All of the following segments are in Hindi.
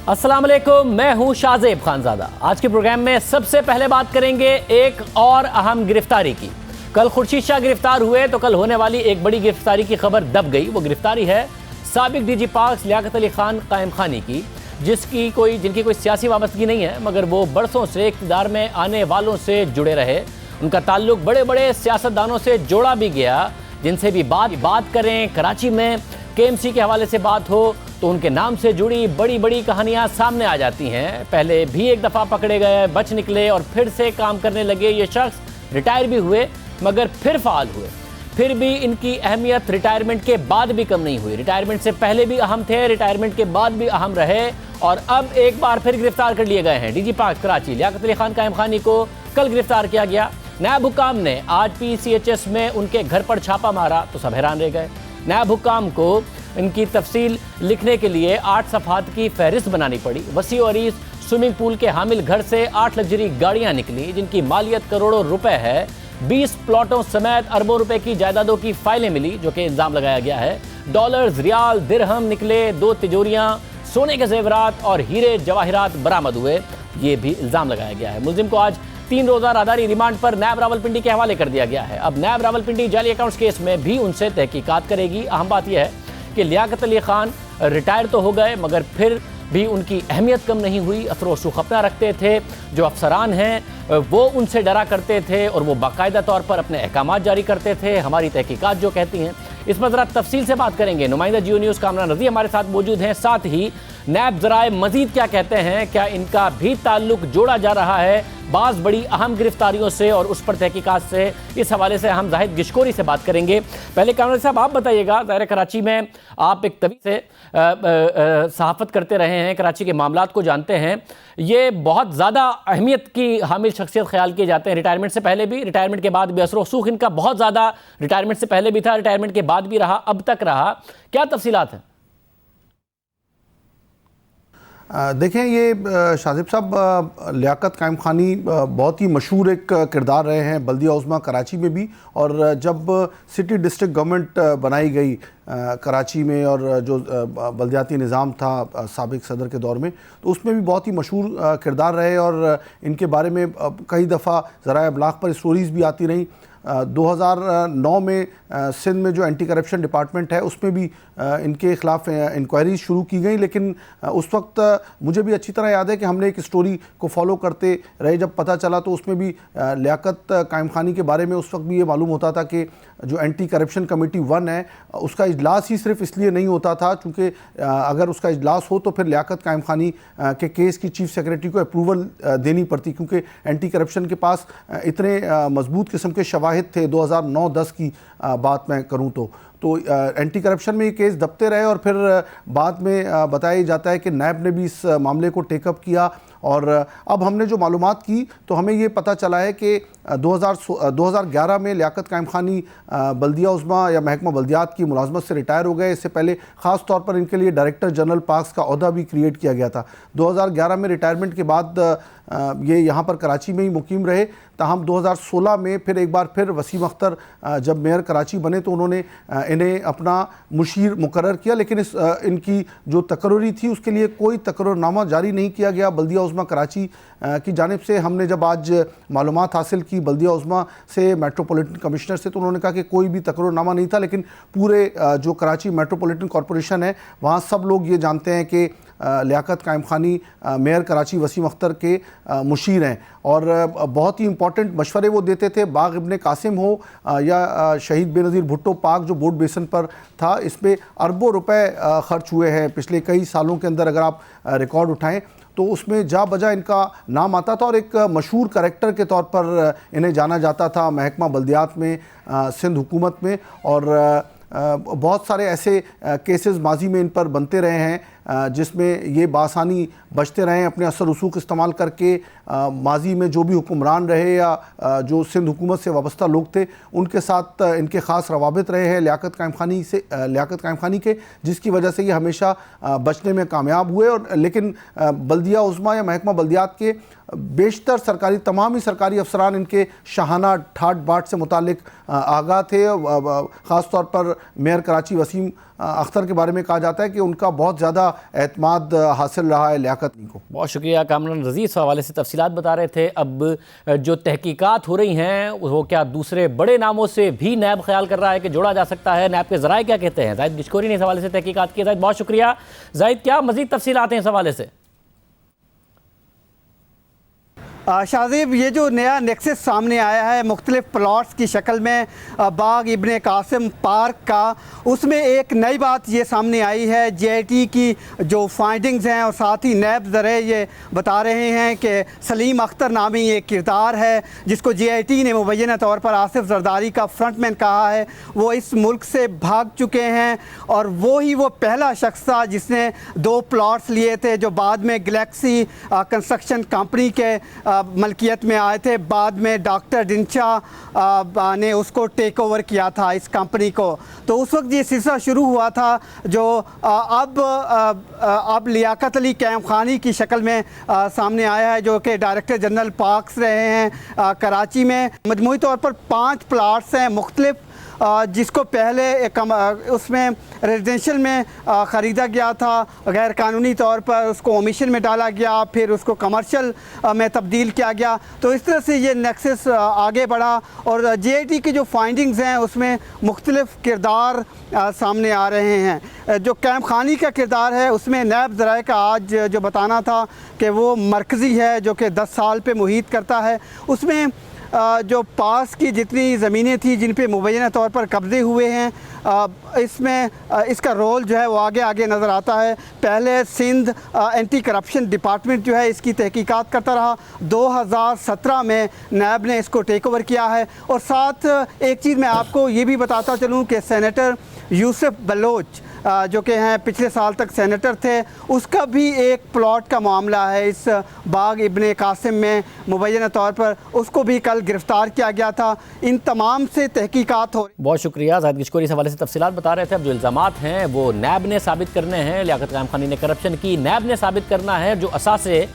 अस्सलाम वालेकुम, मैं हूं शाहजेब खानजादा। आज के प्रोग्राम में सबसे पहले बात करेंगे एक और अहम गिरफ्तारी की। कल खुर्शीद शाह गिरफ्तार हुए तो कल होने वाली एक बड़ी गिरफ्तारी की खबर दब गई। वो गिरफ्तारी है साबिक डीजी पाक लियाकत अली खान कायम खानी की, जिनकी कोई सियासी वाबस्तगी नहीं है, मगर वो बरसों से इक़्तिदार में आने वालों से जुड़े रहे। उनका ताल्लुक बड़े बड़े सियासतदानों से जोड़ा भी गया, जिनसे भी बात करें। कराची में KMC के हवाले से बात हो तो उनके नाम से जुड़ी बड़ी बड़ी कहानियां सामने आ जाती हैं। पहले भी एक दफ़ा पकड़े गए, बच निकले और फिर से काम करने लगे। ये शख्स रिटायर भी हुए मगर फिर फ़ाल हुए। फिर भी इनकी अहमियत रिटायरमेंट के बाद भी कम नहीं हुई। रिटायरमेंट से पहले भी अहम थे, रिटायरमेंट के बाद भी अहम रहे और अब एक बार फिर गिरफ्तार कर लिए गए हैं। डीजी पाक कराची लियाकत अली खान कायम खानी को कल गिरफ्तार किया गया। नायब हुक्काम ने आज PCHS में उनके घर पर छापा मारा तो सब हैरान रह गए। नायब हुक्काम को इनकी तफसील लिखने के लिए 8 सफ़हात की फहरिस्त बनानी पड़ी। वसी और अरीज स्विमिंग पूल के हामिल घर से 8 लग्जरी गाड़ियां निकली, जिनकी मालियत करोड़ों रुपए है। 20 प्लॉटों समेत अरबों रुपए की जायदादों की फाइलें मिली, जो कि इल्ज़ाम लगाया गया है। डॉलर्स, रियाल, दिरहम निकले। 2 तिजोरियां, सोने के जेवरात और हीरे जवाहिरात बरामद हुए, ये भी इल्ज़ाम लगाया गया है। मुलजिम को आज 3 रोज़ा राहदारी रिमांड पर नायब रावलपिंडी के हवाले कर दिया गया है। अब नायब रावलपिंडी जाली अकाउंट्स केस में भी उनसे तहकीकात करेगी। अहम बात यह है कि लियाकत अली खान रिटायर तो हो गए मगर फिर भी उनकी अहमियत कम नहीं हुई। असर व शुख अपना रखते थे। जो अफसरान हैं वो उनसे डरा करते थे और वो बाकायदा तौर पर अपने अहकामात जारी करते थे। हमारी तहकीकात जो कहती हैं, इस पर ज़रा तफसील से बात करेंगे। नुमाइंदा जियो न्यूज़ कामरान रज़ी हमारे साथ मौजूद हैं। साथ ही नैब ज़राए मज़ीद क्या कहते हैं, क्या इनका भी ताल्लुक जोड़ा जा रहा है बाज़ बड़ी अहम गिरफ्तारियों से और उस पर तहकीकात से। इस हवाले से हम जाहिद गिशकोरी से बात करेंगे। पहले कामरान साहब आप बताइएगा, ज़ाहिर कराची में आप एक तवी से सहाफ़त करते रहे हैं, कराची के मामलात को जानते हैं। ये बहुत ज़्यादा अहमियत की हामिल शख्सियत ख्याल किए जाते हैं, रिटायरमेंट से पहले भी, रिटायरमेंट के बाद भी। असर व शुख इनका बहुत ज़्यादा रिटायरमेंट से पहले भी था, रिटायरमेंट के बाद भी रहा, अब तक रहा। क्या तफसीलात हैं? देखें, ये शाहज़ेब साहब लियाकत कायम खानी बहुत ही मशहूर एक किरदार रहे हैं बल्दिया उज़्मा कराची में भी। और जब सिटी डिस्ट्रिक्ट गवर्नमेंट बनाई गई कराची में और जो बल्दियाती निज़ाम था साबिक सदर के दौर में, तो उसमें भी बहुत ही मशहूर किरदार रहे और इनके बारे में कई दफ़ा ज़राए अबलाग़ पर स्टोरीज़ भी आती रहीं। 2009 में सिंध में जो एंटी करप्शन डिपार्टमेंट है उसमें भी इनके ख़िलाफ़ इंक्वायरी शुरू की गई। लेकिन उस वक्त मुझे भी अच्छी तरह याद है कि हमने एक स्टोरी को फॉलो करते रहे। जब पता चला तो उसमें भी लियाकत कायम खानी के बारे में उस वक्त भी ये मालूम होता था कि जो एंटी करप्शन कमेटी 1 है उसका इजलास ही सिर्फ इसलिए नहीं होता था क्योंकि अगर उसका इजलास हो तो फिर लियाकत कायम खानी के केस की चीफ सेक्रेटरी को अप्रूवल देनी पड़ती, क्योंकि एंटी करप्शन के पास इतने मजबूत किस्म के शवाहिद थे। 2009-10 की बात मैं करूं तो एंटी करप्शन में ये केस दबते रहे और फिर बाद में बताया जाता है कि नैब ने भी इस मामले को टेकअप किया। और अब हमने जो मालूमात की तो हमें ये पता चला है कि 2011 में लियाकत कायम खानी बल्दिया उज़्मा या महकमा बल्दियात की मुलाजमत से रिटायर हो गए। इससे पहले ख़ास तौर पर इनके लिए डायरेक्टर जनरल पार्क्स का ओहदा भी क्रिएट किया गया था। 2011 में रिटायरमेंट के बाद ये यहाँ पर कराची में ही मुकीम रहे। ताहम 2016 में फिर एक बार फिर वसीम अख्तर जब मेयर कराची बने तो उन्होंने इन्हें अपना मुशीर मुकर्रर किया, लेकिन इनकी जो तकर्री थी उसके लिए कोई तकर्रनामा जारी नहीं किया गया बल्दिया उज़्मा कराची की जानिब से। हमने जब आज मालूमात हासिल की बल्दिया उज़्मा से, मेट्रोपॉलिटन कमिश्नर से, तो उन्होंने कहा कि कोई भी तकर्रनामा नहीं था, लेकिन पूरे जो कराची मेट्रोपॉलिटन कॉरपोरेशन है वहाँ सब लोग ये जानते हैं कि लियाकत कायम खानी मेयर कराची वसीम अख्तर के मुशीर हैं। और बहुत ही इंपॉर्टेंट मशवरे वो देते थे। बाग इब्ने कासिम हो या शहीद बेनज़ीर भुट्टो पार्क जो बोर्ड बेसन पर था, इस पर अरबों रुपए खर्च हुए हैं पिछले कई सालों के अंदर। अगर आप रिकॉर्ड उठाएं तो उसमें जा बजा इनका नाम आता था और एक मशहूर करैक्टर के तौर पर इन्हें जाना जाता था महकमा बल्दियात में, सिंध हुकूमत में। और बहुत सारे ऐसे केसेस माजी में इन पर बनते रहे हैं जिसमें ये बासानी बचते रहे हैं अपने असर रसूख इस्तेमाल करके। माजी में जो भी हुक्मरान रहे या जो सिंध हुकूमत से वाबस्ता लोग थे उनके साथ इनके ख़ास रवाबित रहे हैं लियाकत कायम खानी के, जिसकी वजह से ये हमेशा बचने में कामयाब हुए। और लेकिन बल्दिया उज़्मा या महकमा बल्दियात के बेशतर तमाम ही सरकारी अफसरान इनके शाहाना ठाट बाट से मुतालिक आगाह थे। ख़ास तौर पर मेयर कराची वसीम अख्तर के बारे में कहा जाता है कि उनका बहुत ज़्यादा एतमाद हासिल रहा है लियाकत को। बहुत शुक्रिया कामरान रज़ी, इस हवाले से तफसीलात बता रहे थे। अब जो तहकीकात हो रही हैं वो क्या दूसरे बड़े नामों से भी नैब ख्याल कर रहा है कि जोड़ा जा सकता है? नैब के ज़राए क्या कहते हैं? जाहिद गिचकोरी ने इस हवाले से तहकीकात की। जाहिद बहुत शुक्रिया। जाहिद, क्या मज़ीद तफसीलात हैं इस हवाले से? शाहज़ेब, ये जो नया नेक्सस सामने आया है मुख्तलिफ प्लॉट्स की शक्ल में बाग इब्ने कासिम पार्क का, उसमें एक नई बात ये सामने आई है। JIT की जो फाइंडिंग्स हैं और साथ ही नैब ज़रे ये बता रहे हैं कि सलीम अख्तर नामी एक किरदार है जिसको JIT ने मुबैना तौर पर आसिफ जरदारी का फ्रंटमैन कहा है, वो इस मुल्क से भाग चुके हैं और वो पहला शख्स था जिसने 2 प्लॉट्स लिए थे जो बाद में गैलेक्सी कंस्ट्रक्शन कंपनी के मलकियत में आए थे। बाद में डॉक्टर डिंचा ने उसको टेक ओवर किया था इस कंपनी को। तो उस वक्त ये सिलसिला शुरू हुआ था जो अब लियाकत अली कैम खानी की शक्ल में सामने आया है, जो कि डायरेक्टर जनरल पार्क्स रहे हैं कराची में। मजमूई तौर पर 5 प्लाट्स हैं मुख्तलिफ, जिसको पहले उसमें रेजिडेंशियल में ख़रीदा गया था गैर कानूनी तौर पर, उसको ओमिशन में डाला गया, फिर उसको कमर्शियल में तब्दील किया गया। तो इस तरह से ये नेक्सस आगे बढ़ा और JIT की जो फाइंडिंग्स हैं उसमें मुख्तलिफ किरदार सामने आ रहे हैं। जो कैम खानी का किरदार है उसमें नैब ज़राए का आज जो बताना था कि वो मरकज़ी है जो कि 10 साल पे मुहित करता है। उसमें जो पास की जितनी ज़मीनें थी जिन पे मुबैना तौर पर कब्ज़े हुए हैं, इसमें इसका रोल जो है वो आगे नज़र आता है। पहले सिंध एंटी करप्शन डिपार्टमेंट जो है इसकी तहकीकात करता रहा। 2017 में नैब ने इसको टेक ओवर किया है। और साथ एक चीज़ मैं आपको ये भी बताता चलूँ कि सेनेटर यूसुफ बलोच जो कि हैं पिछले साल तक सेनेटर थे, उसका भी एक प्लॉट का मामला है इस बाग इब्ने कासिम में मुबैना तौर पर, उसको भी कल गिरफ्तार किया गया था। इन तमाम से तहकीकात हो। बहुत शुक्रिया। जाहिद गिचकोरी इस हवाले से तफसीलात बता रहे थे। अब जो इल्ज़ामात हैं वो नैब ने साबित करने हैं। लियाकत कैम खानी ने करप्शन की, नैब ने साबित करना है। जो असासे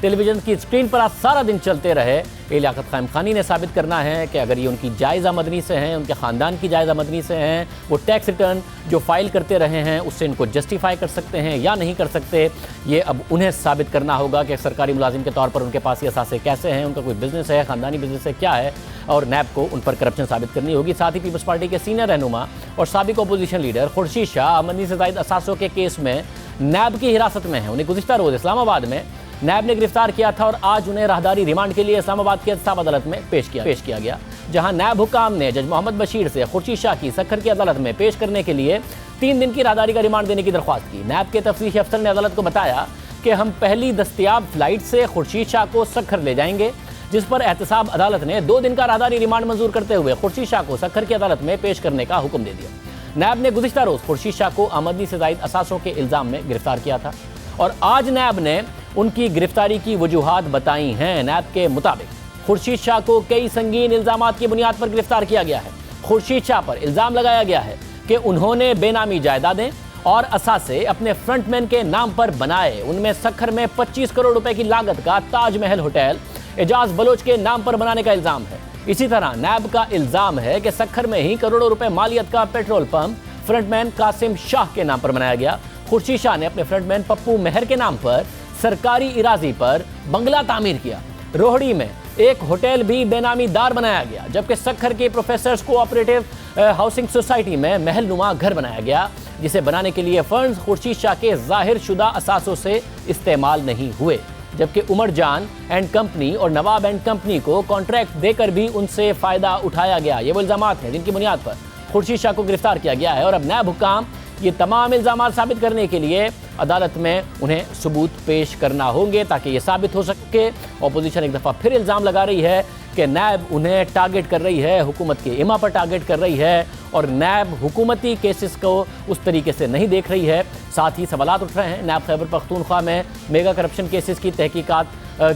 टेलीविज़न की स्क्रीन पर आज सारा दिन चलते रहे, ये लियाकत कैम खानी ने साबित करना है कि अगर ये उनकी जायज़ आमदनी से हैं, उनके ख़ानदान की जायज़ आमदनी से हैं, वो टैक्स रिटर्न जो फाइल करते रहे हैं उससे इनको जस्टिफाई कर सकते हैं या नहीं कर सकते, ये अब उन्हें साबित करना होगा कि सरकारी मुलाजिम के तौर पर उनके पास ये असासे कैसे हैं, उनका कोई बिज़नेस है, ख़ानदानी बिज़नेस है, क्या है, और नैब को उन पर करप्शन साबित करनी होगी। साथ ही पीपल्स पार्टी के सीनियर रहनुमा और साबिक अपोजिशन लीडर खुर्शीद शाह आमदनी से ज़ायद असासों के केस में नैब की हिरासत में हैं। उन्हें गुज़िश्ता रोज़ इस्लामाबाद में नैब ने गिरफ्तार किया था और आज उन्हें राहदारी रिमांड के लिए इस्लामाबाद की एहतसाब अदालत में पेश किया गया, जहां नैब हुकाम ने जज मोहम्मद बशीर से खुर्शीद शाह की सक्खर की अदालत में पेश करने के लिए 3 दिन की राहदारी का रिमांड देने की दरख्वास्त की। नैब के तफ्तीशी अफसर ने अदालत को बताया कि हम पहली दस्तयाब फ्लाइट से खुर्शीद शाह को सक्खर ले जाएंगे, जिस पर एहतसाब अदालत ने 2 दिन का राहदारी रिमांड मंजूर करते हुए खुर्शीद शाह को सक्खर की अदालत में पेश करने का हुक्म दे दिया। नैब ने गुज़िश्ता रोज़ खुर्शीद शाह को आमदनी से ज़ायद असासों के इल्ज़ाम में गिरफ्तार किया था और आज नैब ने उनकी गिरफ्तारी की वजूहात बताई हैं। नैब के मुताबिक खुर्शीद शाह को कई संगीन इल्ज़ामात की बुनियाद पर गिरफ्तार किया गया है। खुर्शीद शाह पर इल्ज़ाम लगाया गया है कि उन्होंने बेनामी जायदादें और असासे अपने फ्रंटमैन के नाम पर बनाए। उनमें सक्खर में 25 करोड़ रुपए की लागत का ताजमहल होटल एजाज बलोच के नाम पर बनाने का इल्ज़ाम है। इसी तरह नैब का इल्ज़ाम है कि सक्खर में ही करोड़ों रुपए मालियत का petrol pump frontman Qasim Shah के नाम पर बनाया गया। खुर्शीद शाह ने अपने फ्रंटमैन पप्पू मेहर के नाम पर सरकारी इराजी पर बंगला तामीर किया। रोहड़ी में एक होटल भी बेनामी दार बनाया गया, जबकि सक्खर के प्रोफेसर्स कोऑपरेटिव हाउसिंग सोसाइटी में महल नुमा घर बनाया गया, जिसे बनाने के लिए फंड्स खुर्शीद शाह के जाहिर शुदा असासों से इस्तेमाल नहीं हुए, जबकि उमर जान एंड कंपनी और नवाब एंड कंपनी को कॉन्ट्रैक्ट देकर भी उनसे फ़ायदा उठाया गया। ये वो इल्ज़ामात हैं जिनकी बुनियाद पर खुर्शीद शाह को गिरफ्तार किया गया है और अब नैब हुकाम ये तमाम इल्ज़ामात साबित करने के लिए अदालत में उन्हें सबूत पेश करना होंगे ताकि ये साबित हो सके। अपोजिशन एक दफ़ा फिर इल्ज़ाम लगा रही है कि नैब उन्हें टारगेट कर रही है, हुकूमत के इमा पर टारगेट कर रही है और नैब हुकूमती केसेस को उस तरीके से नहीं देख रही है। साथ ही सवालात उठ रहे हैं नैब खैबर पख्तूनख्वा में मेगा करप्शन केसेस की तहकीकात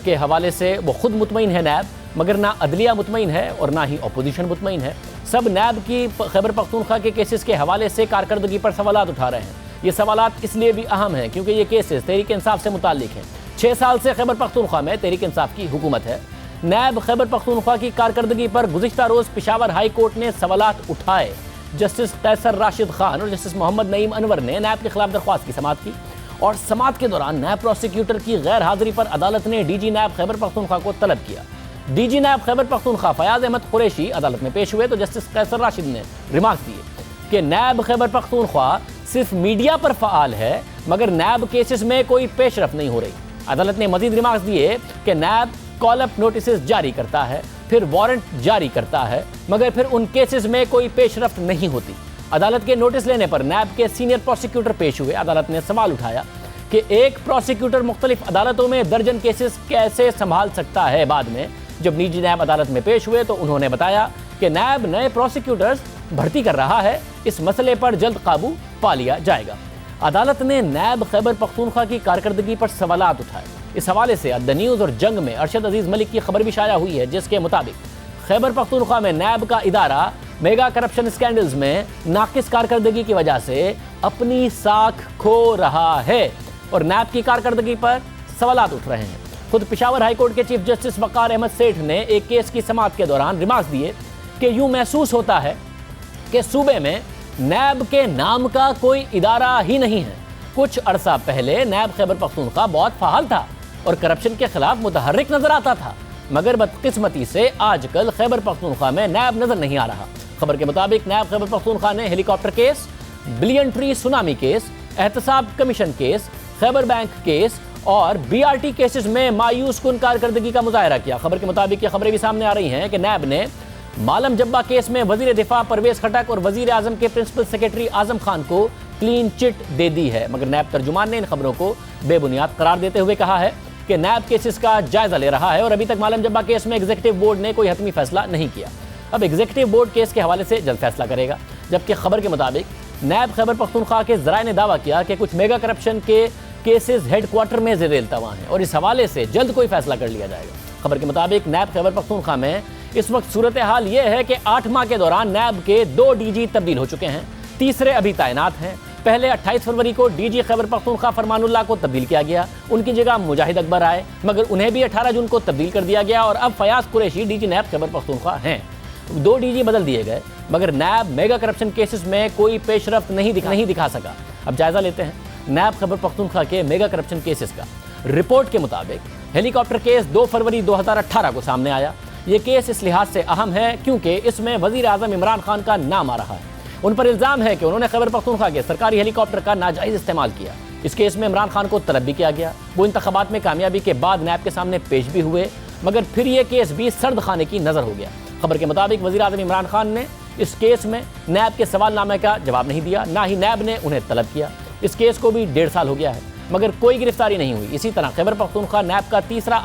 के हवाले से। वो खुद मुतमईन है नैब, मगर ना अदलिया मुतमईन है और ना ही अपोजिशन मुतमईन है। सब नैब की खैबर पख्तूनख्वा के केसेस के हवाले से कारकर्दगी पर सवालात उठा रहे हैं। ये सवालात इसलिए भी अहम हैं क्योंकि ये केसेस तहरीक इंसाफ से मुताल्लिक हैं। 6 साल से खैबर पख्तूनख्वा में तहरीक इंसाफ की हुकूमत है। नैब खैबर पख्तूनख्वा की कारकर्दगी पर गुज़िश्ता रोज़ पेशावर हाई कोर्ट ने सवालात उठाए। जस्टिस तैसर राशिद खान और जस्टिस मोहम्मद नईम अनवर ने नैब के खिलाफ दरख्वास्त की समाअत की और समाअत के दौरान नायब प्रोसिक्यूटर की गैर हाजिरी पर अदालत ने डीजी नायब खैबर पख्तूनख्वा को तलब किया। डीजी नायब खैबर पख्तूनख्वा फयाज अहमद कुरैशी अदालत में पेश हुए तो जस्टिस कैसर राशिद ने रिमार्क दिए कि नायब खैबर पख्तूनख्वा सिर्फ मीडिया पर फ़ाल है मगर नायब केसेस में कोई पेशरफ नहीं हो रही। अदालत ने मजीद रिमार्क दिए कि नायब कॉल अप नोटिस जारी करता है, फिर वारंट जारी करता है, मगर फिर उन केसेस में कोई पेशरफ नहीं होती। अदालत के नोटिस लेने पर नायब के सीनियर प्रोसिक्यूटर पेश हुए। अदालत ने सवाल उठाया कि एक प्रोसिक्यूटर मुख्तलिफ अदालतों में दर्जन केसेस कैसे संभाल सकता है। बाद में जब निजी नायब अदालत में पेश हुए तो उन्होंने बताया कि नायब नए प्रोसिक्यूटर्स भर्ती कर रहा है, इस मसले पर जल्द काबू पा लिया जाएगा। अदालत ने नायब खैबर पख्तूनख्वा की कारकर्दगी पर सवालात उठाए। इस हवाले से द न्यूज़ और जंग में अरशद अजीज़ मलिक की खबर भी शाया हुई है, जिसके मुताबिक खैबर पख्तूनख्वा में नायब का इदारा मेगा करप्शन स्कैंडल्स में नाकिस कारकर्दगी की वजह से अपनी साख खो रहा है और नायब की कारकर्दगी पर सवालात उठ रहे हैं। खुद पेशावर हाईकोर्ट के चीफ जस्टिस वकार अहमद सेठ ने एक केस की समाअत के दौरान रिमार्क दिए कि यूं महसूस होता है कि सूबे में नायब के नाम का कोई इदारा ही नहीं है। कुछ अरसा पहले नायब खैबर पख्तूनख्वा बहुत फाल था और करप्शन के खिलाफ मुतहर्रिक नजर आता था, मगर बदकिस्मती से आजकल खैबर पख्तूनख्वा में नायब नजर नहीं आ रहा। खबर के मुताबिक नायब खैबर पख्तूनख्वा ने helicopter case, billion tree tsunami case, Ehtesab commission case, Khyber bank case और BRT केसेस में मायूस कुन कारकर्दगी का मुजाहरा किया। खबर के मुताबिक ये खबरें भी सामने आ रही हैं कि नायब ने मालम जब्बा केस में वजीर दिफा परवेज खटक और वजीर आजम के प्रिंसिपल सेक्रेटरी आजम खान को क्लीन चिट दे दी है, मगर नायब तर्जुमान ने इन खबरों को बेबुनियाद करार देते हुए कहा है कि नायब केसेस का जायजा ले रहा है और अभी तक मालम जब्बा केस में एग्जीक्यूटिव बोर्ड ने कोई हतमी फैसला नहीं किया। अब एग्जीक्यूटिव बोर्ड केस के हवाले से जल्द फैसला करेगा। जबकि खबर के मुताबिक नायब खैबर पख्तूनख्वा के जराए ने दावा किया कि कुछ मेगा करप्शन के केसेस हेडक्वार्टर में ज़ेर इल्तवा हैं और इस हवाले से जल्द कोई फैसला कर लिया जाएगा। खबर के मुताबिक नायब खैबर पख्तूनख्वा में इस वक्त सूरत हाल यह है कि 8 माह के दौरान नायब के 2 DG तब्दील हो चुके हैं, तीसरे अभी तैनात हैं। पहले 28 फरवरी को DG खैबर पख्तूनख्वा फरमानुल्लाह को तब्दील किया गया, उनकी जगह मुजाहिद अकबर आए, मगर उन्हें भी 18 जून को तब्दील कर दिया गया और अब फयाज कुरैशी DG नायब खैबर पख्तूनख्वा हैं। 2 DG बदल दिए गए मगर नायब मेगा करप्शन केसेस में कोई पेशरफ्त नहीं दिखा सका। अब जायजा लेते हैं नायब खैबर पख्तूनख्वा के मेगा करप्शन केसेस का। रिपोर्ट के मुताबिक हेलीकॉप्टर केस 2 फरवरी 2018 को सामने आया। ये केस इस लिहाज से अहम है क्योंकि इसमें वजीर आजम इमरान खान का नाम आ रहा है। उन पर इल्ज़ाम है कि उन्होंने खैबर पख्तूनख्वा के सरकारी हेलीकॉप्टर का नाजायज़ इस्तेमाल किया। इस केस में इमरान खान को तलब भी किया गया। वो इंतखाबात में कामयाबी के बाद नायब के सामने पेश भी हुए, मगर फिर ये केस भी सर्द खाने की नज़र हो गया। खबर के मुताबिक वजीर आजम इमरान खान ने इस केस में नायब के सवालनामे का जवाब नहीं दिया, ना ही नायब ने उन्हें तलब किया। इस केस को भी 1.5 साल हो गया है मगर कोई गिरफ्तारी नहीं हुई। इसी तरह खैबर पख्तूनख्वा नायब का दूसरा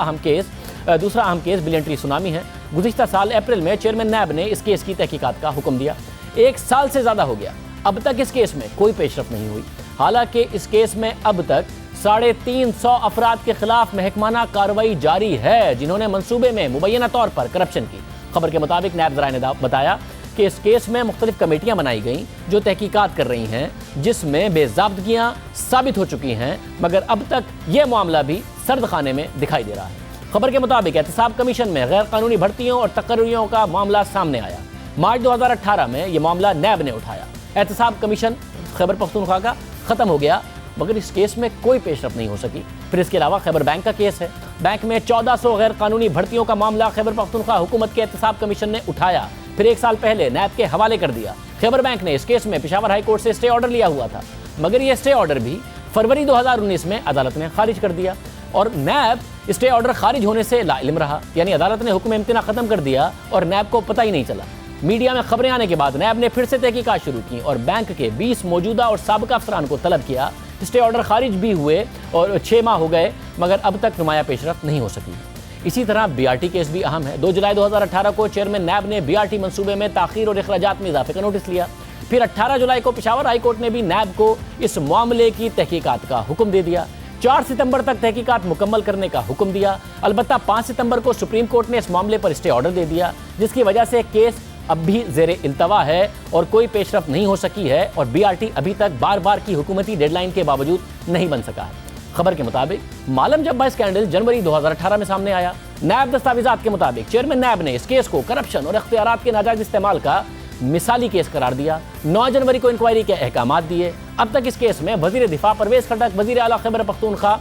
अहम केस बिलियन ट्री सुनामी है। गुज़िश्ता साल अप्रैल में चेयरमैन नायब ने इस केस की तहकीकात का हुक्म दिया। 1 साल से ज़्यादा हो गया, अब तक इस केस में कोई पेशरफ नहीं हुई। हालांकि इस केस में अब तक 350 अफराद के खिलाफ महकमाना कार्रवाई जारी है जिन्होंने मनसूबे में मुबैना तौर पर करप्शन की। खबर के मुताबिक नायब ज़राए ने बताया कि इस केस में मुख्तलिफ कमेटियां बनाई गई जो तहकीकात कर रही हैं, जिसमें बेज़ाब्तगियां साबित हो चुकी हैं, मगर अब तक ये मामला भी सर्द खाने में दिखाई दे रहा है। खबर के मुताबिक एहतसाब कमीशन में गैर कानूनी भर्तियों और तकर्रियों का मामला सामने आया। मार्च 2018 में यह मामला नायब ने उठाया। एहतसाब कमीशन खैबर पख्तूनख्वा का ख़त्म हो गया मगर इस केस में कोई पेशरफ नहीं हो सकी। फिर इसके अलावा खैबर बैंक का केस है। बैंक में 1400 गैर कानूनी भर्तियों का मामला खैबर पख्तूनख्वा हुकूमत के एहतसाब कमीशन ने उठाया, फिर 1 साल पहले नायब के हवाले कर दिया। खैबर बैंक ने इस केस में पेशावर हाई कोर्ट से स्टे ऑर्डर लिया हुआ था, मगर यह स्टे ऑर्डर भी फरवरी 2019 में अदालत ने खारिज कर दिया और नायब स्टे ऑर्डर खारिज होने से लाइल्म रहा, यानी अदालत ने हुक्म इम्तना खत्म कर दिया और नायब को पता ही नहीं चला। मीडिया में खबरें आने के बाद नायब ने फिर से तहकीकात शुरू की और बैंक के 20 मौजूदा और साबिका अफसरान को तलब किया। स्टे ऑर्डर खारिज भी हुए और 6 माह हो गए मगर अब तक नुमाया पेशरफ नहीं हो सकी। इसी तरह BRT केस भी अहम है। 2 जुलाई 2018 को चेयरमैन नायब ने BRT मंसूबे में ताखीर और अखराजात में इजाफे का नोटिस लिया। फिर 18 जुलाई को पेशावर हाई कोर्ट ने भी नायब को इस मामले की तहकीकात का हुक्म दे दिया। 4 सितंबर तक तहकीकात मुकम्मल करने का हुक्म दिया। अलबत्ता 5 सितंबर को सुप्रीम कोर्ट ने इस मामले पर स्टे ऑर्डर दे दिया, जिसकी वजह से केस अब भी ज़ेरे इल्तवा है और कोई पेशरफ नहीं हो सकी है और BRT अभी तक बार बार की हुकूमती डेडलाइन के बावजूद नहीं बन सका है। खबर के मुताबिक मालम जब्बा स्कैंडल जनवरी 2018 में सामने आया। नायब दस्तावेजात के मुताबिक चेयरमैन नायब ने इस केस को करप्शन और इख्तियारात के नाजायज इस्तेमाल का मिसाली केस करार दिया। 9 जनवरी को इंक्वायरी के अहकामात दिए। अब तक इस केस में वजीर दिफा परवेज खटक, वजीर आला खैबर पख्तूनख्वा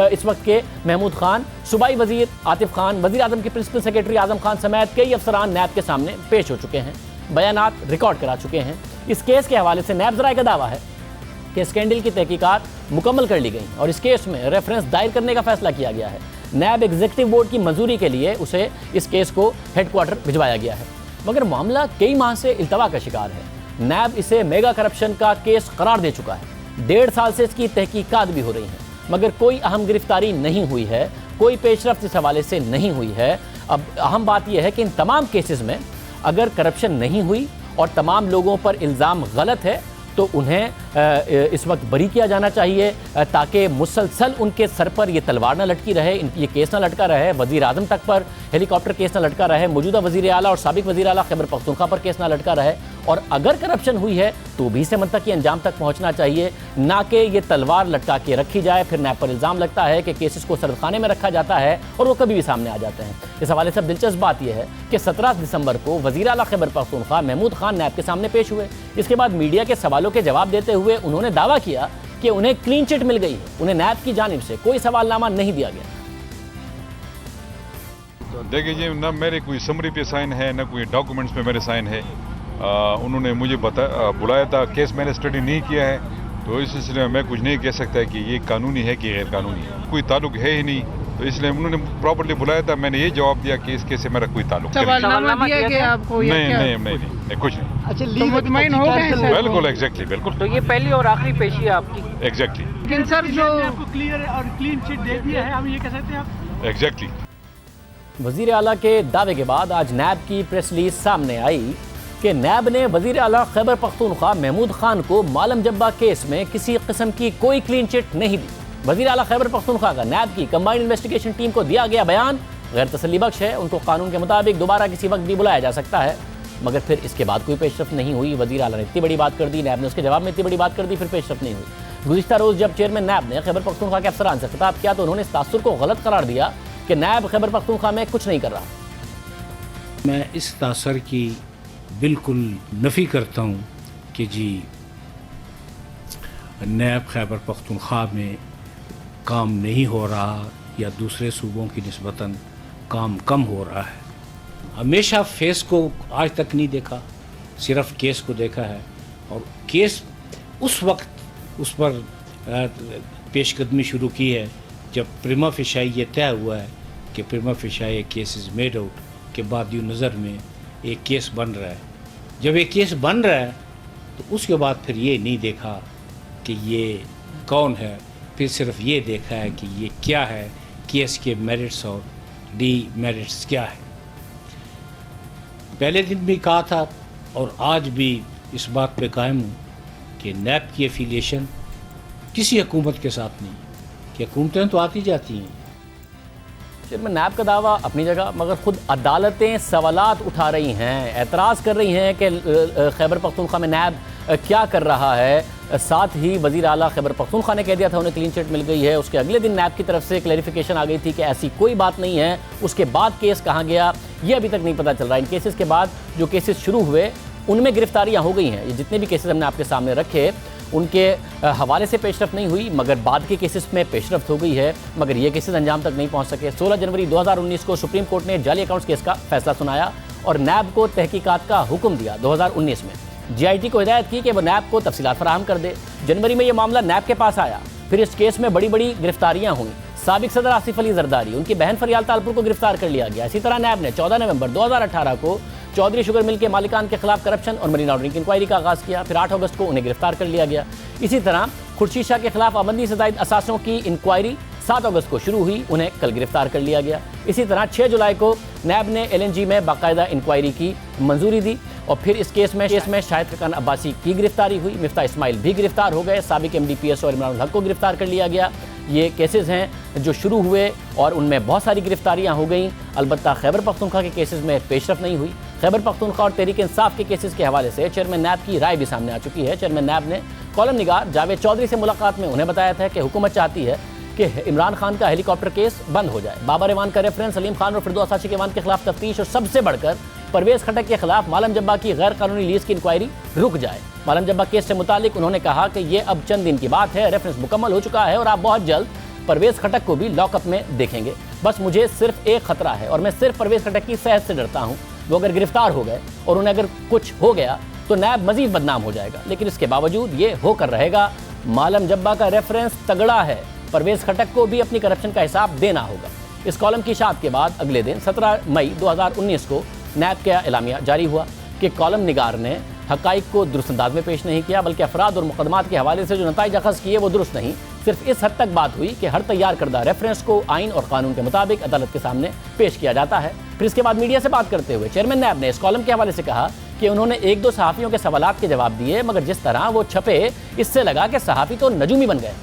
इस वक्त के महमूद खान, सूबाई वजीर आतिफ खान, वजीर आजम के प्रिंसिपल सेक्रेटरी आजम खान समेत कई अफसरान नैब के सामने पेश हो चुके हैं, बयानात रिकॉर्ड करा चुके हैं। इस केस के हवाले से नैब ज़राए का दावा है कि स्कैंडल की तहकीकात मुकम्मल कर ली गई और इस केस में रेफरेंस दायर करने का फैसला किया गया है। नैब एग्जीक्यूटिव बोर्ड की मंजूरी के लिए उसे इस केस को हेडक्वार्टर भिजवाया गया है, मगर मामला कई माह से इल्तवा का शिकार है। नैब इसे मेगा करप्शन का केस करार दे चुका है। 1.5 साल से इसकी तहकीकात भी हो रही हैं, मगर कोई अहम गिरफ्तारी नहीं हुई है, कोई पेशरफ्त इस हवाले से नहीं हुई है। अब अहम बात यह है कि इन तमाम केसेस में अगर करप्शन नहीं हुई और तमाम लोगों पर इल्ज़ाम गलत है तो उन्हें इस वक्त बरी किया जाना चाहिए, ताकि मुसलसल उनके सर पर ये तलवार ना लटकी रहे, ये केस ना लटका रहे, वज़ीर आज़म तक पर हेलीकॉप्टर केस ना लटका रहे, मौजूदा वज़ीर आला और साबिक वज़ीर आला खैबर पख्तूनख्वा पर केस ना लटका रहे। और अगर करप्शन हुई है तो भी इसे मंतकी अंजाम तक पहुँचना चाहिए, ना कि ये तलवार लटका के रखी जाए। फिर नैब पर इल्ज़ाम लगता है कि केसेस को सरदखाने में रखा जाता है और वो कभी भी सामने आ जाते हैं। इस हवाले से दिलचस्प बात यह है कि 17 दिसंबर को वज़ीर आला खैबर पख्तूनख्वा महमूद खान नैब के सामने पेश हुए। इसके बाद मीडिया के सवालों के जवाब देते हुए उन्होंने दावा किया कि उन्हें क्लीन चिट मिल गई है, उन्हें नैब की जानिब से कोई सवालनामा नहीं दिया गया। देखिए जी, ना मेरे कोई समरी पे साइन है, ना कोई डॉक्यूमेंट्स पे मेरे साइन है। उन्होंने मुझे बुलाया था, केस मैंने स्टडी नहीं किया है, तो इस सिलसिले में मैं कुछ नहीं कह सकता कि ये कानूनी है कि गैर कानूनी है। कोई ताल्लुक है ही नहीं, तो इसलिए उन्होंने प्रॉपर्ली बुलाया था, मैंने ये जवाब दिया कि इस केस से मेरा कोई ताल्लुक सवालनामा दिया गया आपको? नहीं, कुछ नहीं। अच्छा, तो मुतमईन हो गए सर? बिल्कुल, एग्जैक्टली, बिल्कुल। तो ये पहली और आखिरी पेशी है आपकी? एग्जैक्टली। लेकिन सर जो आपको क्लियर और क्लीन चिट दे दिया है, हम ये कह सकते हैं आप? एग्जैक्टली। वज़ीर आला के दावे के बाद आज नैब की प्रेस रिलीज सामने आई कि नैब ने वज़ीर आला खैबर पख्तूनख्वा महमूद खान को मालम जब्बा केस में किसी किस्म की कोई क्लीन चिट नहीं दी। वज़ीर आला खैबर पख्तूनख्वा का नैब की कंबाइंड इन्वेस्टिगेशन टीम को दिया गया बयान गैर तसल्ली बख्श है। उनको कानून के मुताबिक दोबारा किसी वक्त भी बुलाया जा सकता है, मगर फिर इसके बाद कोई पेशरफ नहीं हुई। वज़ीर आला ने इतनी बड़ी बात कर दी, नैब ने उसके जवाब में इतनी बड़ी बात कर दी, फिर पेशरफ नहीं हुई। गुज़िश्ता रोज़ जब चेयरमैन नैब ने खैबर पख्तूनख्वा के अफसरान से खिताब किया तो उन्होंने इस तासुर को गलत करार दिया कि नैब खैबर पख्तूनख्वा में कुछ नहीं कर रहा। मैं इस तासर की बिल्कुल नफ़ी करता हूँ कि जी नैब खैबर पख्तूनख्वा में काम नहीं हो रहा या दूसरे सूबों की निस्बतन काम कम हो रहा है। हमेशा फेस को आज तक नहीं देखा, सिर्फ केस को देखा है, और केस उस वक्त उस पर पेशकदमी शुरू की है जब प्रिमा फिशाई ये तय हुआ है कि प्रिमा fisheye case is made out के बाद यूँ नज़र में एक केस बन रहा है। जब एक केस बन रहा है तो उसके बाद फिर ये नहीं देखा कि ये कौन है, फिर सिर्फ ये देखा है कि ये क्या है, केस के मेरिट्स और डी मेरिट्स क्या है। पहले दिन भी कहा था और आज भी इस बात पे कायम हूँ कि नैब की एफिलिएशन किसी हुकूमत के साथ नहीं, कि हुकूमतें तो आती जाती हैं। चेयरमैन नैब का दावा अपनी जगह, मगर खुद अदालतें सवालात उठा रही हैं, एतराज़ कर रही हैं कि खैबर पख्तूनख्वा में नैब क्या कर रहा है। साथ ही वज़ीर आला खैबर पख्तूनख्वा ने कह दिया था उन्हें क्लीन चिट मिल गई है, उसके अगले दिन नैब की तरफ से क्लैरिफिकेशन आ गई थी कि ऐसी कोई बात नहीं है। उसके बाद केस कहाँ गया ये अभी तक नहीं पता चल रहा। इन केसेस के बाद जो केसेस शुरू हुए उनमें गिरफ्तारियाँ हो गई हैं। ये जितने भी केसेस हमने आपके सामने रखे उनके हवाले से पेशरफ नहीं हुई, मगर बाद के केसेस में पेशरफ हो गई है, मगर ये केसेस अंजाम तक नहीं पहुंच सके। 16 जनवरी 2019 को सुप्रीम कोर्ट ने जाली अकाउंट्स केस का फैसला सुनाया और नैब को तहकीकात का हुक्म दिया। 2019 में जीआईटी को हिदायत की कि वह नैब को तफसीलात फराहम कर दे। जनवरी में यह मामला नैब के पास आया, फिर इस केस में बड़ी बड़ी गिरफ्तारियां हुई। साबिक सदर आसिफ अली जरदारी, उनकी बहन फरियाल तालपुर को गिरफ्तार कर लिया गया। इसी तरह नैब ने 14 नवंबर 2018 को चौधरी शुगर मिल के मालिकान के खिलाफ करप्शन और मनी लॉन्ड्रिंग की इंक्वायरी का आगाज़ किया। फिर 8 अगस्त को उन्हें गिरफ्तार कर लिया गया। इसी तरह खुर्शीद शाह के खिलाफ आमदनी से ज़ायद असासों की इंक्वायरी 7 अगस्त को शुरू हुई, उन्हें कल गिरफ्तार कर लिया गया। इसी तरह 6 जुलाई को नैब ने LNG में बाकायदा इंक्वायरी की मंजूरी दी और फिर इस केस में शाहिद खकान अब्बासी की गिरफ्तारी हुई। मिफ्ता इस्माइल भी गिरफ्तार हो गए। साबिक MD और इमरान हक को गिरफ्तार कर लिया गया। ये केसेस हैं जो शुरू हुए और उनमें बहुत सारी गिरफ्तारियां हो गईं। अलबत्ता खैबर पख्तूनख्वा के केसेस में पेशरफ नहीं हुई। खैबर पख्तूनख्वा और तहरीक इंसाफ के केसेस के हवाले से चेयरमैन नैब की राय भी सामने आ चुकी है। चेयरमैन नैब ने कॉलम निगार जावेद चौधरी से मुलाकात में उन्हें बताया था कि हुकूमत चाहती है कि इमरान खान का हेलीकॉप्टर केस बंद हो जाए। बाबर इवान का रेफरेंस, सलीम खान और फिरदौस आशिक इवान के खिलाफ तफ्तीश और सबसे बढ़कर परवेज खटक के खिलाफ मालम जब्बा की गैर कानूनी लीज की इंक्वायरी रुक जाए। मालम जब्बा केस से मुतालिक उन्होंने कहा कि ये अब चंद दिन की बात है, रेफरेंस मुकम्मल हो चुका है और आप बहुत जल्द परवेज खटक को भी लॉकअप में देखेंगे। बस मुझे सिर्फ एक खतरा है और मैं सिर्फ परवेज खटक की सेहत से डरता हूँ। वो अगर गिरफ्तार हो गए और उन्हें अगर कुछ हो गया तो नैब मजीद बदनाम हो जाएगा, लेकिन इसके बावजूद ये होकर रहेगा। मालम जब्बा का रेफरेंस तगड़ा है, परवेज खटक को भी अपनी करप्शन का हिसाब देना होगा। इस कॉलम की इशाअत के बाद अगले दिन 17 मई 2019 को नैब का एलामिया जारी हुआ कि कॉलम निगार ने हक़ाइक़ को दुरुस्त अंदाज में पेश नहीं किया, बल्कि अफराद और मुकदमात के हवाले से जो नताइज अखज़ किए वो दुरुस्त नहीं। सिर्फ इस हद तक बात हुई कि हर तैयार करदा रेफरेंस को आइन और कानून के मुताबिक अदालत के सामने पेश किया जाता है। फिर इसके बाद मीडिया से बात करते हुए चेयरमैन नैब ने इस कॉलम के हवाले से कहा कि उन्होंने एक दो सहाफ़ियों के सवालात के जवाब दिए, मगर जिस तरह वो छपे इससे लगा कि सहाफ़ी तो नजूमी बन गए।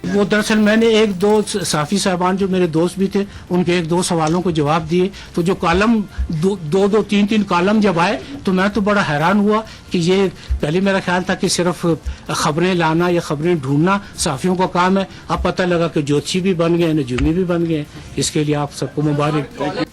वो दरअसल मैंने एक दो साफ़ी साहबान जो मेरे दोस्त भी थे उनके एक दो सवालों को जवाब दिए, तो जो कॉलम दो तीन कॉलम जब आए तो मैं तो बड़ा हैरान हुआ कि ये पहले मेरा ख्याल था कि सिर्फ खबरें लाना या खबरें ढूंढना साफ़ियों का काम है। अब पता लगा कि ज्योतिषी भी बन गए, नजूमी भी बन गए। इसके लिए आप सबको मुबारक।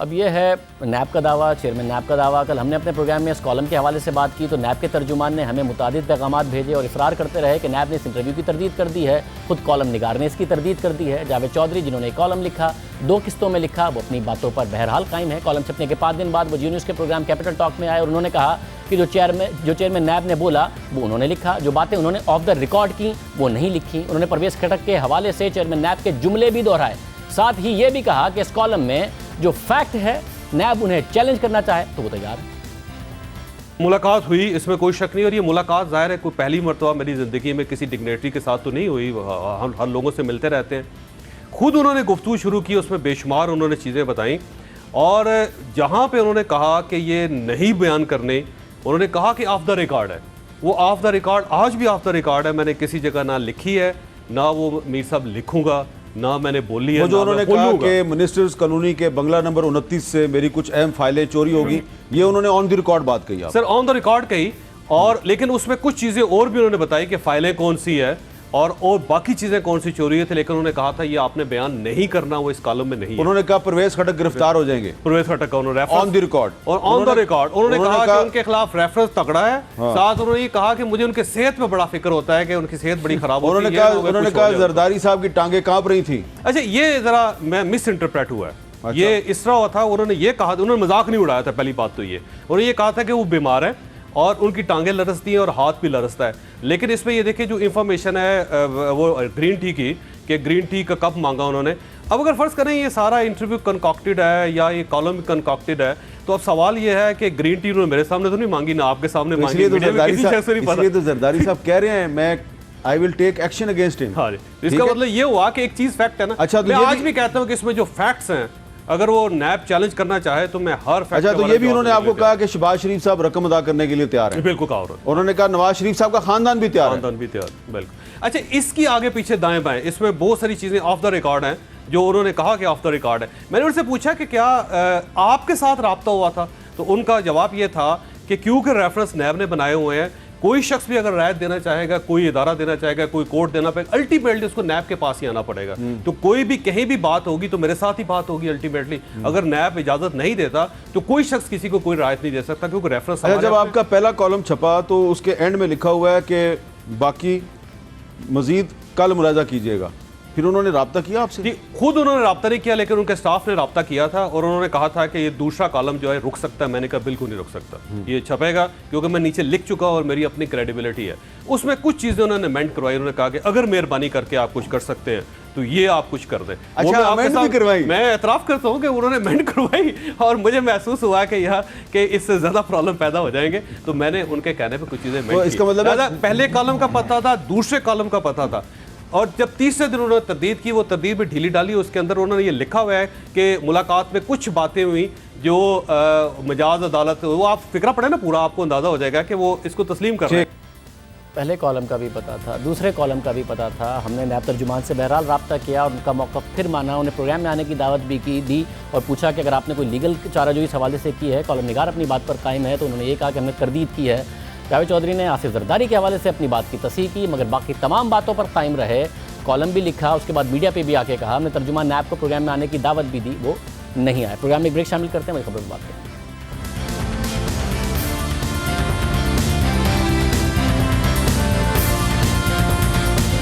अब यह है नैब का दावा, चेयरमैन नैब का दावा। कल हमने अपने प्रोग्राम में इस कॉलम के हवाले से बात की तो नैब के तर्जुमान ने हमें मुतादिद पैगामात भेजे और इसरार करते रहे कि नैब ने इस इंटरव्यू की तरदीद कर दी है, खुद कॉलम निगार ने इसकी तरदीद कर दी है। जावेद चौधरी जिन्होंने एक कॉलम लिखा, 2 किस्तों में लिखा, वो अपनी बातों पर बहरहाल कायम है। कॉलम छपने के 5 दिन बाद वो जी न्यूज़ के प्रोग्राम कैपिटल टॉक में आए और उन्होंने कहा कि जो चेयरमैन नैब ने बोला वो उन्होंने लिखा, जो बातें उन्होंने ऑफ द रिकॉर्ड की वो नहीं लिखी। उन्होंने परवेज खटक के हवाले से चेयरमैन नैब के जुमले भी दोहराए। साथ ही ये भी कहा कि इस कॉलम में जो फैक्ट है नैब उन्हें चैलेंज करना चाहे तो वो तैयार है। मुलाकात हुई, इसमें कोई शक नहीं, और ये मुलाकात ज़ाहिर है कोई पहली मरतबा मेरी ज़िंदगी में किसी डिग्नेटरी के साथ तो नहीं हुई। हम हर लोगों से मिलते रहते हैं। खुद उन्होंने गुफ्तगू शुरू की, उसमें बेशुमार उन्होंने चीज़ें बताई और जहाँ पे उन्होंने कहा कि ये नहीं बयान करने, उन्होंने कहा कि ऑफ द रिकॉर्ड है। वो ऑफ द रिकॉर्ड आज भी ऑफ द रिकॉर्ड है। मैंने किसी जगह ना लिखी है, ना वो मीर साहब लिखूंगा, ना मैंने बोली है। वो जो उन्होंने कहा कि मिनिस्टर्स कॉलोनी के बंगला नंबर 29 से मेरी कुछ अहम फाइलें चोरी होगी, ये उन्होंने ऑन द रिकॉर्ड बात कही। सर ऑन द रिकॉर्ड कही, और लेकिन उसमें कुछ चीज़ें और भी उन्होंने बताई कि फाइलें कौन सी है और बाकी चीज़ें कौन सी चोरी थी, लेकिन उन्होंने कहा था ये आपने बयान नहीं करना, वो इस कॉलम में नहीं है। उन्होंने कहा परवेज खटक गिरफ्तार हो जाएंगे, परवेज खटक का उन्होंने ऑन द रिकॉर्ड और ऑन द रिकॉर्ड उन्होंने कहा कि उनके खिलाफ रेफरेंस तगड़ा है। साथ उन्होंने ये कहा कि मुझे उनके सेहत में बड़ा फिक्र होता है कि उनकी सेहत बड़ी खराब होती है। उन्होंने कहा जरदारी साहब की टांगे कांप रही थी। अच्छा, ये जरा मैं मिस इंटरप्रेट हुआ है। ये इस तरह हुआ था, उन्होंने ये कहा, उन्होंने मजाक नहीं उड़ाया था। पहली बात तो ये उन्होंने ये कहा था कि वो बीमार है और उनकी टांगें लरसती हैं और हाथ भी लरसता है। लेकिन इसमें ये देखिए जो इंफॉर्मेशन है वो ग्रीन टी की, कि ग्रीन टी का कप मांगा उन्होंने। अब अगर फर्ज करें ये सारा इंटरव्यू कंकॉक्टेड है या ये कॉलम कंकॉक्टेड है, तो अब सवाल ये है कि ग्रीन टी उन्होंने मेरे सामने तो नहीं मांगी, ना आपके सामने मांगी। इसलिए तो जरदारी साहब कह रहे हैं मैं I will take action against him. हाँ, इसका मतलब ये हुआ कि एक चीज फैक्ट है ना। अच्छा, मैं आज भी कहता हूँ कि इसमें जो फैक्ट्स हैं, अगर वो नैब चैलेंज करना चाहे तो मैं हर फैक्ट। अच्छा, तो ये भी उन्होंने आपको कहा कि शहबाज शरीफ साहब रकम अदा करने के लिए तैयार है। बिल्कुल कहा उन्होंने कहा नवाज शरीफ साहब का खानदान भी तैयार है। खानदान भी तैयार, बिल्कुल। अच्छा, इसकी आगे पीछे दाएं बाएं इसमें बहुत सारी चीजें ऑफ द रिकॉर्ड हैं जो उन्होंने कहा कि ऑफ द रिकॉर्ड है। मैंने उनसे पूछा कि क्या आपके साथ राब्ता हुआ था, तो उनका जवाब ये था कि क्योंकि रेफरेंस नैब ने बनाए हुए हैं, कोई शख्स भी अगर रायत देना चाहेगा, कोई इदारा देना चाहेगा, कोई कोर्ट देना पड़ेगा, अल्टीमेटली उसको नैब के पास ही आना पड़ेगा। तो कोई भी कहीं भी बात होगी तो मेरे साथ ही बात होगी अल्टीमेटली। अगर नैब इजाजत नहीं देता तो कोई शख्स किसी को कोई रायत नहीं दे सकता, क्योंकि रेफरेंस। जब आपका पहला कॉलम छपा तो उसके एंड में लिखा हुआ है कि बाकी मजीद कल मुलाजा कीजिएगा, फिर उन्होंने राब्ता किया आपसे? जी, खुद उन्होंने राब्ता नहीं किया, लेकिन उनके स्टाफ ने राब्ता किया था और उन्होंने कहा था कि ये दूसरा कॉलम जो है रुक सकता है। मैंने कहा बिल्कुल नहीं रुक सकता, ये छपेगा, क्योंकि मैं नीचे लिख चुका और मेरी अपनी क्रेडिबिलिटी है। उसमें कुछ चीजें उन्होंने अमेंड करवाई। उन्होंने कहा कि अगर मेहरबानी करके आप कुछ कर सकते हैं तो ये आप कुछ कर दें। अच्छा, अमेंड भी करवाई? मैं एतराफ करता हूँ कि उन्होंने अमेंड करवाई और मुझे महसूस हुआ कि यह कि इससे ज्यादा प्रॉब्लम पैदा हो जाएंगे, तो मैंने उनके कहने पर कुछ चीजें अमेंड की। इसका मतलब पहले कॉलम का पता था, दूसरे कॉलम का पता था, और जब तीसरे दिन उन्होंने तरदीद की, वो तरदीद में ढीली डाली। उसके अंदर उन्होंने ये लिखा हुआ है कि मुलाकात में कुछ बातें हुई जो मजाज अदालत, वो आप फिक्रा पड़े ना पूरा, आपको अंदाजा हो जाएगा कि वो इसको तस्लीम कर रहे हैं। पहले कॉलम का भी पता था, दूसरे कॉलम का भी पता था। हमने नैब तर्जुमान से बहरहाल रब्ता किया और उनका मौक़िफ़ फिर माना। उन्हें प्रोग्राम में आने की दावत भी दी और पूछा कि अगर आपने कोई लीगल चाराजोई इस हवाले से की है, कॉलम निगार अपनी बात पर कायम है, तो उन्होंने ये कहा कि हमने तरदीद की है। जावेद चौधरी ने आसिफ जरदारी के हवाले से अपनी बात की तस्हीह की, मगर बाकी तमाम बातों पर कायम रहे। कॉलम भी लिखा, उसके बाद मीडिया पे भी आके कहा। हमने तर्जुमान नैब को प्रोग्राम में आने की दावत भी दी, वो नहीं आए। प्रोग्राम में एक ब्रेक शामिल करते हैं, वही खबर पर बात करें।